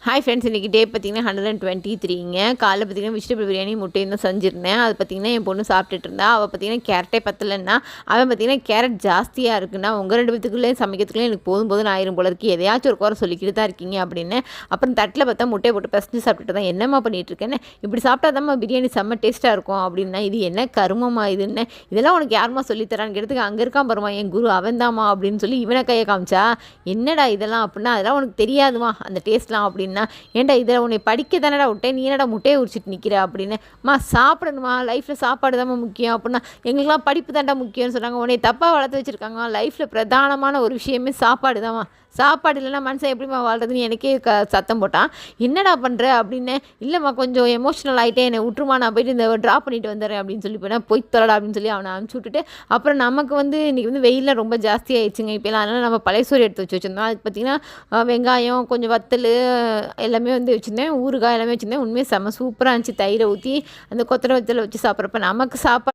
Hi friends, இன்றைக்கி டே பார்த்திங்கன்னா 123ங்க. காலைல பார்த்திங்கன்னா வெஜிடபிள் பிரியாணி முட்டையும் தான் செஞ்சுருந்தேன். அது பார்த்திங்கன்னா என் பொண்ணு சாப்பிட்டுட்டு இருந்தா. அவள் பார்த்திங்கன்னா கேரட்டே பத்தலைன்னா, அவன் பார்த்திங்கன்னா கேரட் ஜாஸ்தியாக இருக்குன்னா, உங்கள் 2 பேத்துக்குள்ளே சமைக்கிறதுக்குள்ளே எனக்கு போதும் போதும்னு ஆயிரும் போல இருக்குது, எதையாச்சும் ஒரு குறை சொல்லிக்கிட்டு தான் இருக்கீங்க அப்படின்னு. அப்புறம் தட்டில் பார்த்தா முட்டையை போட்டு பசஞ்சு சாப்பிட்டுட்டு தான், என்னம்மா பண்ணிகிட்ருக்கேன்னு, இப்படி சாப்பிட்டா தான்மா பிரியாணி செம்ம டேஸ்ட்டாக இருக்கும் அப்படின்னா, இது என்ன கருமமா இதுன்னு, இதெல்லாம் உனக்கு யாருமா சொல்லித்தரான்னு கேட்டதுக்கு, அங்கே இருக்கான் பாருமா என் குரு அவன் தாம்மா அப்படின்னு சொல்லி இவனை கையை காமிச்சா, என்னடா இதெல்லாம் அப்படின்னா, அதெல்லாம் உனக்கு தெரியாதுமா அந்த டேஸ்ட்லாம் அப்படின்னு. ஏன்டா இதில் உன்னை படிக்க தானடா விட்டேன், நீ என்னடா முட்டையை உரிச்சிட்டு நிற்கிற அப்படின்னு. சாப்பிடணுமா, லைஃப்பில் சாப்பாடு தான் முக்கியம் அப்படின்னா, எங்களுக்குலாம் படிப்பு தாண்டா முக்கியம்னு சொன்னாங்க. உன்னை தப்பாக வளர்த்து வச்சுருக்காங்க. லைஃப்பில் பிரதானமான ஒரு விஷயமே சாப்பாடு தான்மா. சாப்பாடு இல்லைன்னா மனுஷன் எப்படிம்மா வாழ்றதுன்னு எனக்கே சத்தம் போட்டான். என்னடா பண்ணுற அப்படின்னு. இல்லைம்மா கொஞ்சம் எமோஷ்னல் ஆகிட்டே, என்னை விட்டுருமா, நான் போய்ட்டு இந்த ட்ராப் பண்ணிட்டு வந்துடுறேன் அப்படின்னு சொல்லி போனால், போய் தொலைடா அப்படின்னு சொல்லி அவனை அனுப்பிச்சி விட்டுட்டு, அப்புறம் நமக்கு இன்றைக்கி வெயிலில் ரொம்ப ஜாஸ்தியாகிடுச்சுங்க இப்போலாம். அதனால் நம்ம பழைய சோறு எடுத்து வச்சுருந்தோம். அதுக்கு பார்த்திங்கன்னா வெங்காயம், கொஞ்சம் வத்தல் எல்லாமே வச்சுருந்தேன், ஊறுகாய் எல்லாமே வச்சுருந்தேன். உண்மையாக செம்ம சூப்பராக இருந்துச்சு. தயிரை ஊற்றி அந்த கொத்தரை வத்தலை வச்சு சாப்பிட்றப்ப நமக்கு சாப்பாடு